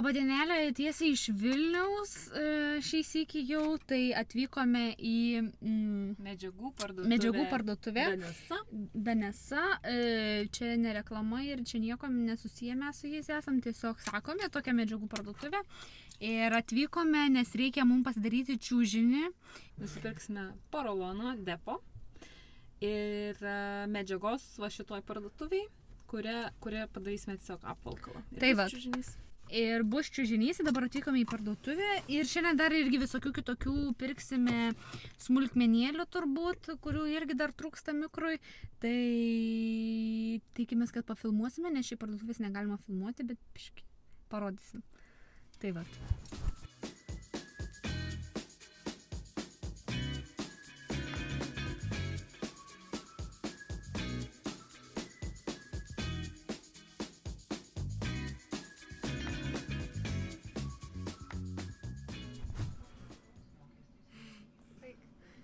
Labadienėlė, tiesiai iš Vilniaus šį sykį jau, tai atvykome į medžiagų parduotuvę. Danesa. Čia ne reklama ir čia nieko nesusijęme su jais esam, tiesiog sakome, tokia medžiagų parduotuvė. Ir atvykome, nes reikia mums pasidaryti čiūžinį. Nusipirksime porolono depo ir medžiagos va šitoj parduotuviai, kuria padarysime tiesiog apvalkalą. Tai va. Ir bus čiūžinys, dabar atvykome į parduotuvę ir šiandien dar irgi visokių kitokių pirksime smulkmenėlių turbūt, kurių irgi dar trūksta mikrui. Tai tikimės, kad pafilmuosime, nes šį parduotuvės negalima filmuoti, bet piški parodysim. Tai va.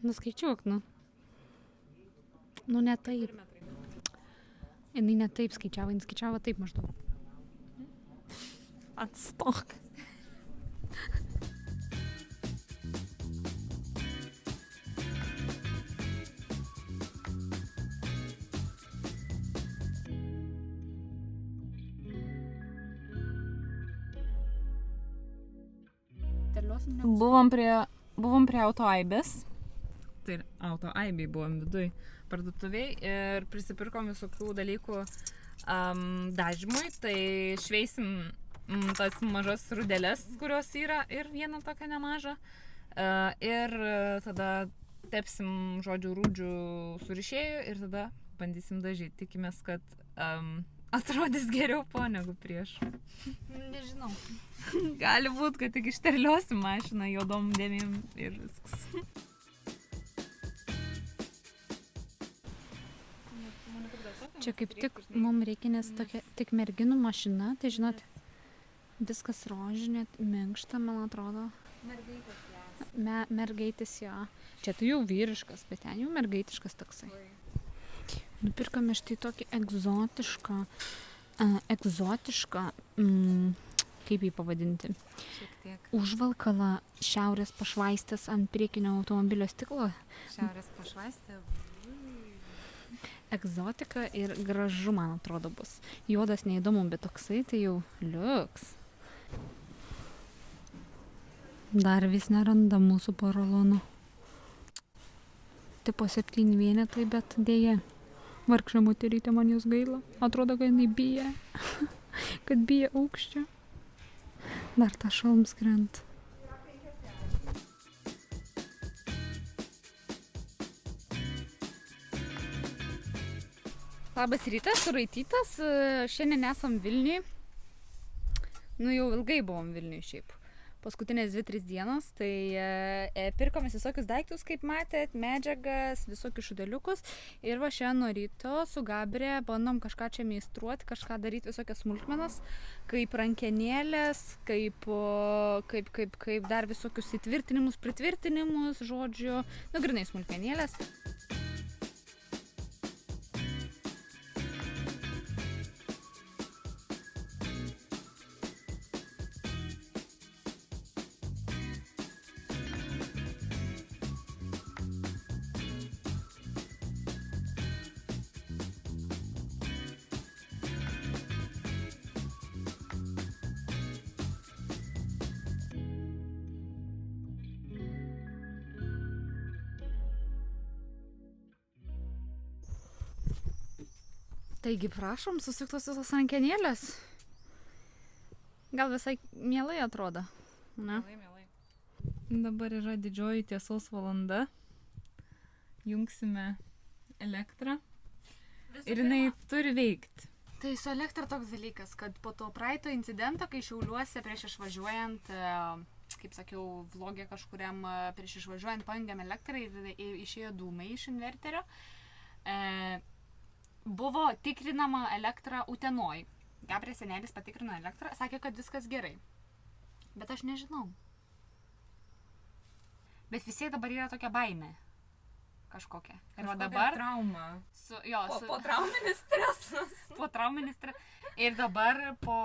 Nuskaičiuok, Nu ne taip. Jinai ne taip skaičiavo, jinai skaičiavo taip maždaug. Atstok. Buvom prie Auto Aibės. Tai Auto Aibėj buvom viduj parduotuviai ir prisipirkom visokių dalykų dažymui. Tai šveisim tas mažas rudeles, kurios yra, ir vieną tokią nemažą. Ir tada tepsim, žodžiu, rūdžių surišėjų ir tada bandysim dažyti. Tikimės, kad atrodys geriau po negu prieš. Nežinau. Gali būt, kad tik išterliosim mašiną juodom dėmėm ir viskas. Čia kaip tik mums reikia, nes tokia tik merginų mašina, tai žinot, viskas rožinė, minkšta, man atrodo. Mergaitės, jo. Čia tai jau vyriškas, bet ten jau mergaitiškas toksai. Nupirkome štai tokį egzotišką, kaip jį pavadinti, užvalkalą šiaurės pašvaistės ant priekinio automobilio stiklo. Šiaurės pašvaistė. Egzotika ir gražu, man atrodo, bus. Juodas neįdomu, bet toksai tai jau liuks. Dar vis neranda mūsų porolonų. Tipo 7 vienetai, bet dėja. Vargšė moterytė, man jos gaila. Atrodo, kad jinai bijo. Kad bijo aukščio. Dar ta šalms krenta. Labas rytas, suraitytas. Šiandien esam Vilniuj. Jau ilgai buvom Vilniuj šiaip. Paskutinės 2-3 dienos. Tai pirkomės visokius daiktus, kaip matėt, medžiagas, visokius šudeliukus. Ir va šiandien nuo ryto su Gabrė bandom kažką čia meistruoti, kažką daryti, visokias smulkmenas, kaip rankenėlės, kaip dar visokius įtvirtinimus, pritvirtinimus, žodžiu, grynai smulkmenėlės. Taigi prašom, susuktos visos rankenėlės. Gal visai mielai atrodo, ne? Mielai. Dabar yra didžioji tiesos valanda. Jungsime elektrą. Ir jinai turi veikti. Tai su elektra toks dalykas, kad po to praeito incidento, kai Šiauliuose prieš išvažiuojant, kaip sakiau, vlogė kažkuriam prieš išvažiuojant pajungėm elektrą ir išėjo dūmai iš inverterio. Buvo tikrinama elektra Utenoj. Gabrės senelis patikrino elektrą, sakė, kad viskas gerai. Bet aš nežinau. Bet visi dabar yra tokia baimė. Kažkokia. Ir va dabar... trauma. Potrauminis stresas. Potrauminis stresas. Ir dabar po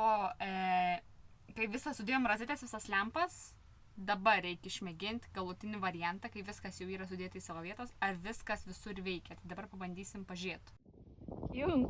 kai visą sudėjom rozetės, visas lempas, dabar reikia išmėginti galutinį variantą, kai viskas jau yra sudėta į savo vietas, ar viskas visur veikia. Tai dabar pabandysim pažiūrėti. Jung.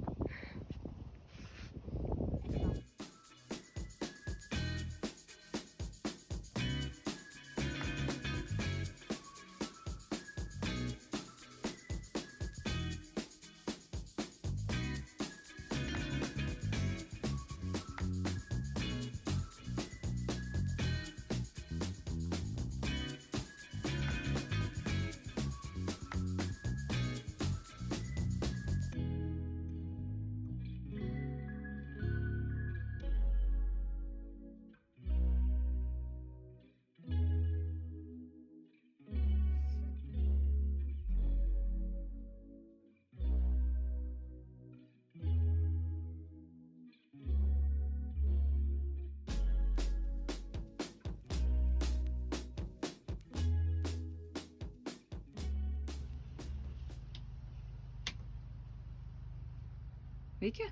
Veikia?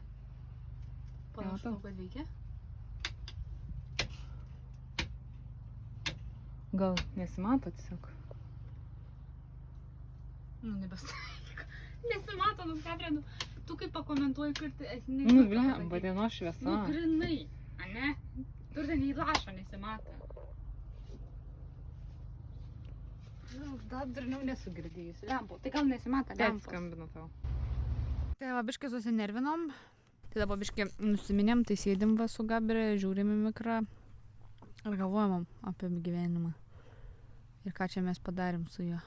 Panašu, kad veikia. Gal nesimato tiesiog? Nu, nebestaik. Nesimato, nu, Gabriel, tu kaip pakomentuoji, kad... Nu, blemba, dienos šviesa. Nu, grinai, ane? Tur ten į lašą nesimato. Nu, dar driniau nesugirdėjus. Lempų, tai gal nesimato Tėtis lempos. skambino tau. Tai va, biškai susinervinom. Tai dabar biškai nusiminėm, tai sėdim va su Gabriel, žiūrim į mikrą ir galvojam apie gyvenimą. Ir ką čia mes padarėm su juo.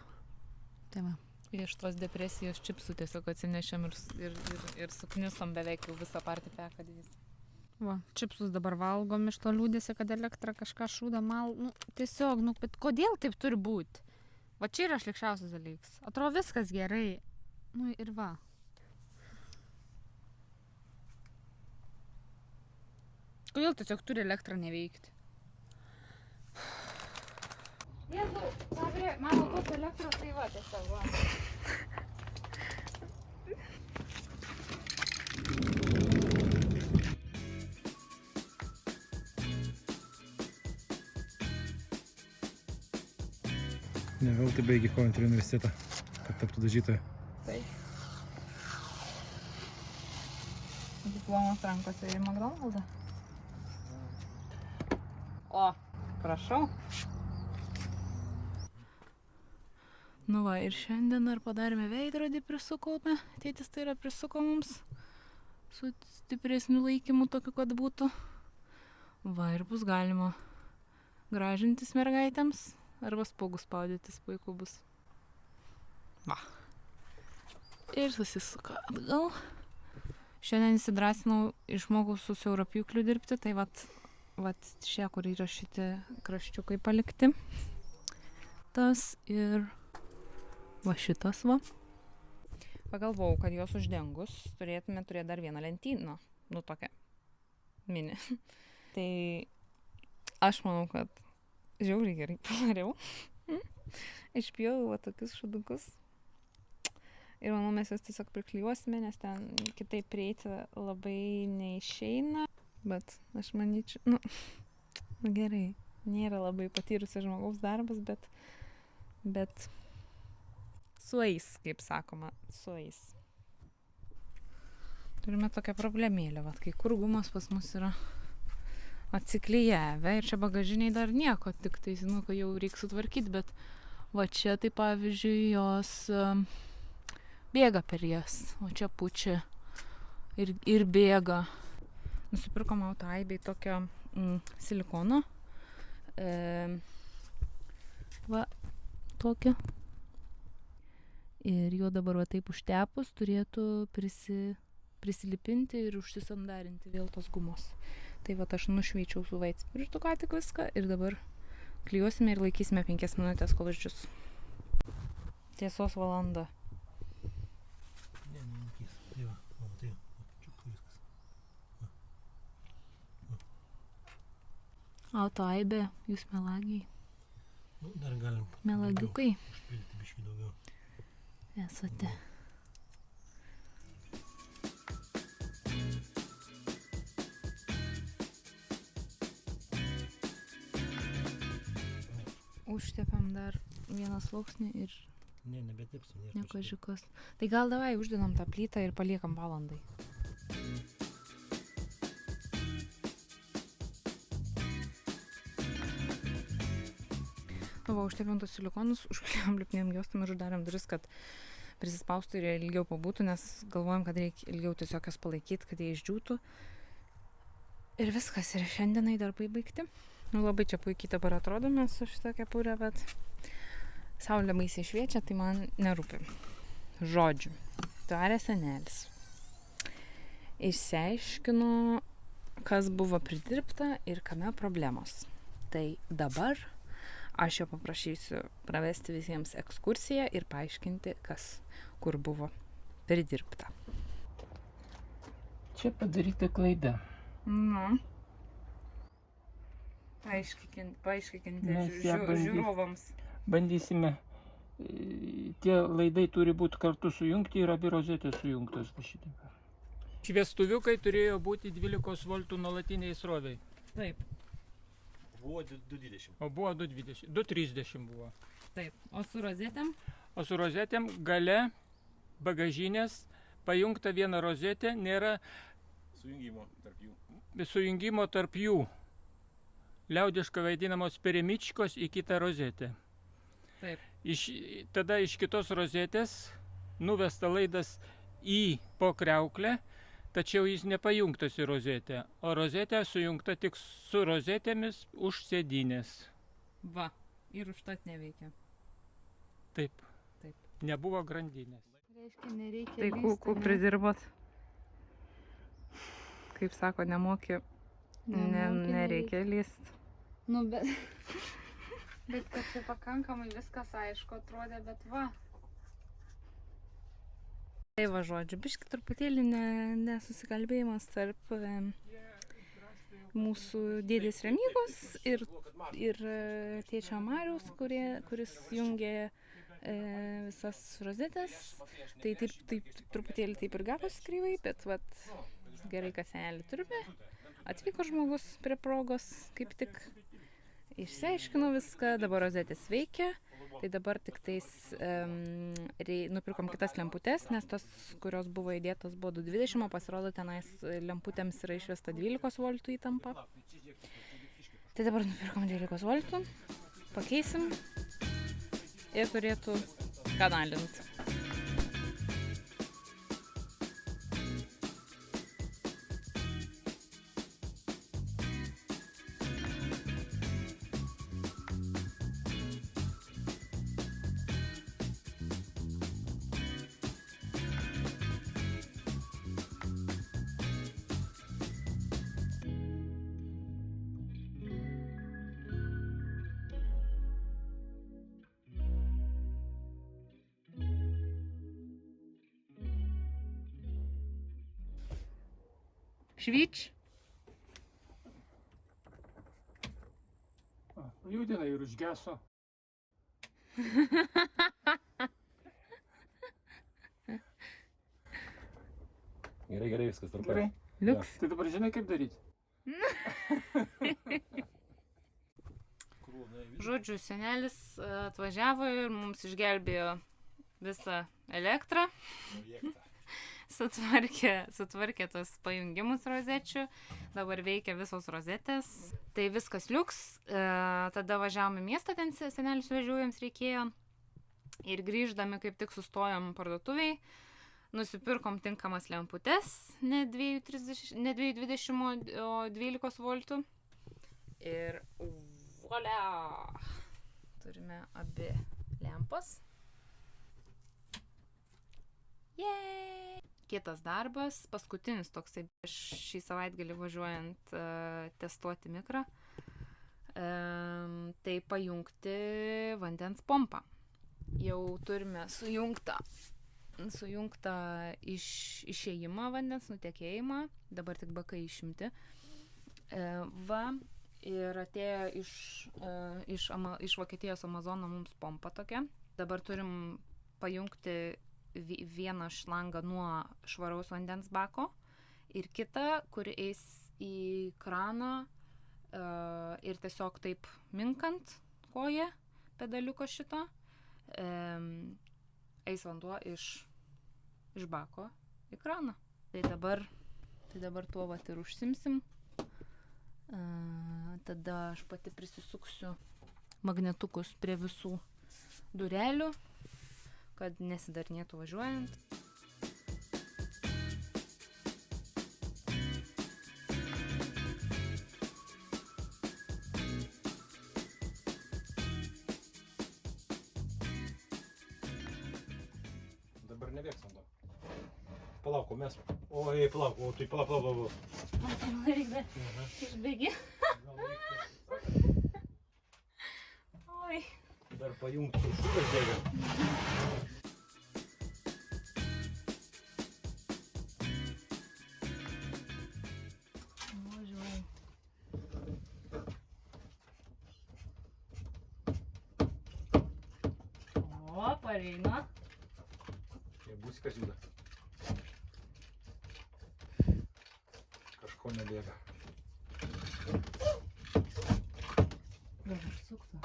Tai va. Iš tos depresijos čipsų tiesiog atsinešėm ir suknisom beveik jau visą partį pekadės. Va, čipsus dabar valgom iš to liūdėsi, kad elektra kažką šūda mal. Nu, tiesiog, nu, bet kodėl taip turi būti? Va, čia yra šlikščiausias dalykas. Atrodo viskas gerai. Nu ir va. Kodėl tiesiog turi elektrą neveikti? Jėzau, Gabriel, mano tos elektros tai va tiesiog va. Ne veltui baigi Coventry universitetą, kad taptų dažytoja. Taip. Diplomas rankose į McDonald'ą. O, prašau. Nu va, ir šiandien dar padarėme veidrodį, prisukome. Tėtis tai yra prisuko mums su stipresniu laikymu tokiu, kad būtų. Va, ir bus galima gražintis mergaitėms arba spuogus spaudytis, puiku bus. Va. Ir susisuka atgal. Šiandien įsidrasinau, išmokau su siaurapjūkliu dirbti, tai vat šie, kur yra šitie kraščiukai palikti. Tas ir va šitas va. Pagalvojau, kad juos uždengus turėtume turėti dar vieną lentyną. Nu, tokia mini. Tai aš manau, kad žiauriai gerai padariau. Išpjoviau va tokius šudukus. Ir manau, mes juos tiesiog priklijuosime, nes ten kitaip prieiti labai neišeina. Bet aš manyčiau, nu gerai, nėra labai patyrusio žmogaus darbas, bet sueis, kaip sakoma, sueis. Turime tokią problemėlę, vat, kai kur gumos pas mus yra atsiklijavę ir čia bagažiniai dar nieko, tik tai, žinau, kad jau reikia sutvarkyti, bet va čia tai pavyzdžiui jos bėga per jas, o čia pučia ir bėga. Nusipirkom autoaibei tokio silikono. Va, tokio. Ir jo dabar va taip užtepus turėtų prisilipinti ir užsisandarinti vėl tos gumos. Tai va aš nušveičiau su vaitspiritu ką tik viską ir dabar klijuosime ir laikysime 5 minutės, kol išdžius. Tiesos valanda. Ne, nelaikys. Tai va, tai čiuk viskas. Autoaibė, jūs melagiai. Nu, dar galim Melagiukai. užpildyti biškį daugiau. Esate. Užtepam dar vieną sluoksnį ir Ne, nebetepsim. nieko žikas. Tai gal davai uždedam tą plytą ir paliekam valandai. Nu, va, užtepėm tos silikonus, užkliam lipnėm juostam ir uždarėm duris, kad prisispaustų ir ilgiau pabūtų, nes galvojam, kad reikia ilgiau tiesiog jas palaikyti, kad jie išdžiūtų. Ir viskas, ir šiandienai darbai baigti. Nu, labai čia puikiai dabar atrodome su šitą kepurę, bet saulė baisiai šviečia, tai man nerūpi. Žodžiu, tvarė senelis. Išsiaiškino, kas buvo pridirbta ir kame problemos. Tai dabar aš jo paprašysiu pravesti visiems ekskursiją ir paaiškinti, kas kur buvo pridirbta. Čia padaryta klaida. Nu. Paaiškinkite Mes ją žiūrovams. Bandysime. Tie laidai turi būti kartu sujungti ir abi rozetės sujungtos. Šviestuviukai turėjo būti 12 voltų nuolatiniai sroviai. Taip, Buvo 220. O buvo 220. 230 buvo. taip. O su rozetėm? O su rozetėm gale bagažinės pajungta viena rozetė, nėra sujungimo tarp jų. Liaudiškai vadinamos peremičkos į kitą rozetę. Taip. Tada iš kitos rozetės nuvesta laidas į po kriauklę, tačiau jis nepajungtas į rozetę, o rozetė sujungta tik su rozetėmis už sėdynės. Va, ir užtat neveikia. Taip. Taip. Nebuvo grandinės. Reiškia, nereikia Tai kūkų pridirbot. Kaip sako, nemoki, nereikia lyst. Nu, bet... bet kad čia pakankamai viskas aišku atrodė, bet va. Tai va, žodžiu, biški truputėlį nesusikalbėjimas tarp mūsų dėdės Remygos ir tėčio Mariaus, kuris jungė visas rozetės. Tai taip truputėlį taip ir gavosi kreivai, bet vat, gerai, kad senelį turime. Atvyko žmogus prie progos, kaip tik išsiaiškino viską, dabar rozetės veikia. Tai dabar tik tais nupirkom kitas lemputes, nes tos, kurios buvo įdėtos, buvo 220, o pasirodo tenais lemputėms yra išvesta 12 voltų įtampa. Tai dabar nupirkom 12 voltų, pakeisim ir turėtų kanalint. Švyč. Judina ir užgeso. Gerai, viskas tvarkoje. Gerai. Liuks. Tai dabar žinai, kaip daryti. Žodžiu, senelis atvažiavo ir mums išgelbėjo visą elektrą. Sutvarkė tos pajungimus rozečių, dabar veikia visos rozetės. Tai viskas liuks, tada važiavom į miestą, ten senelis vežiau, jiems reikėjo. Ir grįždami kaip tik sustojom parduotuviai, nusipirkom tinkamas lemputes, ne 220, o 12 voltų. Ir volia! Turime abi lempas. Jei! Kitas darbas, paskutinis toksai šį savaitgalį važiuojant testuoti mikrą, tai pajungti vandens pompą. Jau turime sujungtą išėjimą vandens, nutekėjimą, dabar tik bakai išimti. Va, ir atėjo iš Vokietijos Amazono mums pompa tokia. Dabar turim pajungti vieną šlangą nuo švaraus vandens bako ir kitą, kuri eis į kraną ir tiesiog taip minkant koją pedaliuko šito. Eis vanduo iš bako į kraną. Tai dabar tuo vat ir užsimsim. Tada aš pati prisisuksiu magnetukus prie visų durelių, kad nesidarnėtų važiuojant. Dabar nebėgs vanduo. Palauk, o mes... Oi, palauk, o tai palauk. Man tai reikia išbėgi. Gal reikia... Oi. Dar pajungti šukas bėga. Važiuoju. O, pareina. Tai busikas juda. Kažko nebėga. Gal užsuktų?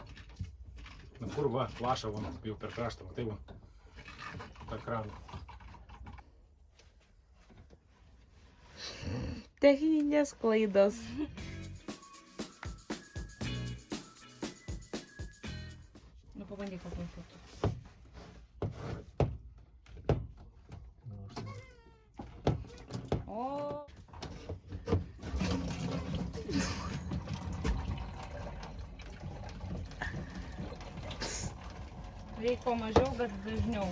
Na kur va, laša vana, jau per kraštą, matai va. Per kraną. Techninės klaidos. Nu, pabandyk papumpuoti. O. Reikia mažiau, bet dažniau.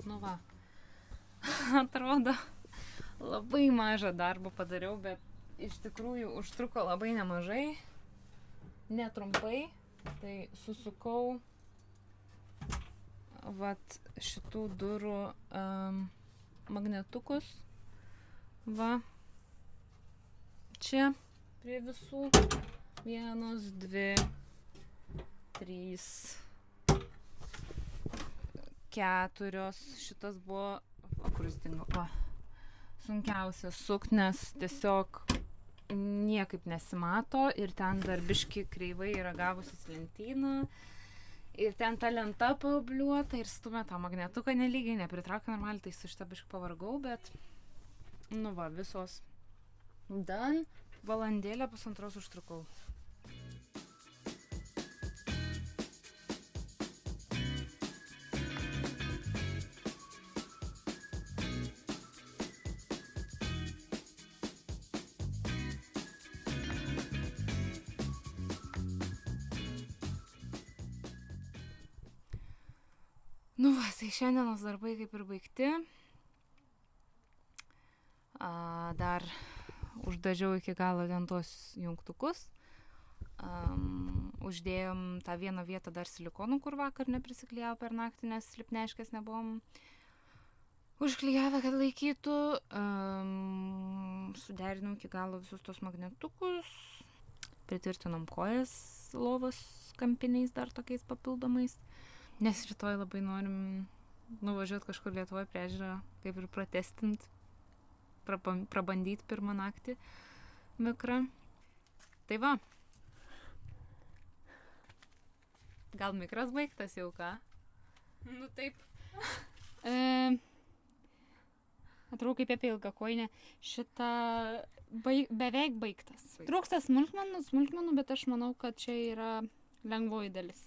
Nu va, atrodo, labai mažą darbą padariau, bet iš tikrųjų užtruko labai nemažai, netrumpai. Tai susukau vat šitų durų magnetukus. Va, čia prie visų. 1, 2, 3, 4. Šitas buvo, kuris dingo, va. Sunkiausia sukt, nes tiesiog niekaip nesimato ir ten dar biški kreivai yra gavusis lentyną ir ten ta lenta paobliuota ir stumia tą magnetuką nelygiai, nepritraukia normaliai, tai su šitą biški pavargau, bet nu va, visos dan valandėlę pusantros užtrukau. Nu va, tai šiandienos darbai kaip ir baigti. Dar uždažiau iki galo lentos jungtukus. Uždėjom tą vieną vietą dar silikonų, kur vakar neprisiklijavo per naktį, nes lipneškės nebuvom užklijavę, kad laikytų. Suderinau iki galo visus tos magnetukus. Pritvirtinom kojas lovos kampiniais dar tokiais papildomais. Nes rytoj labai norim nuvažiuoti kažkur Lietuvoje prie ežero, kaip ir pratestint, prabandyti pirmą naktį mikrą. Tai va. Gal mikras baigtas jau, ką? Nu taip. Atrodo kaip apie ilgą koinę. Šitą beveik baigtas. Trūksta smulkmenų, bet aš manau, kad čia yra lengvoji dalis.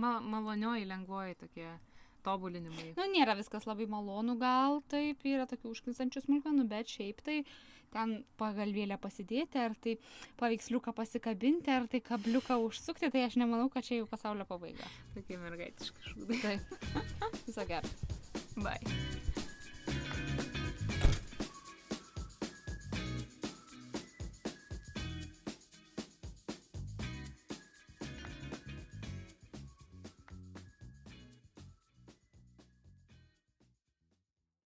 Malonioji, lengvoji tokie tobulinimai. Nu, nėra viskas labai malonu, gal taip, yra tokių užknisančių smulkmenų, bet šiaip tai ten pagalvėlę pasidėti, ar tai paveiksliuką pasikabinti, ar tai kabliuką užsukti, tai aš nemanau, kad čia jau pasaulio pabaiga. Tokie mergaitiški šūdai. Taip. Viso gero. Bye.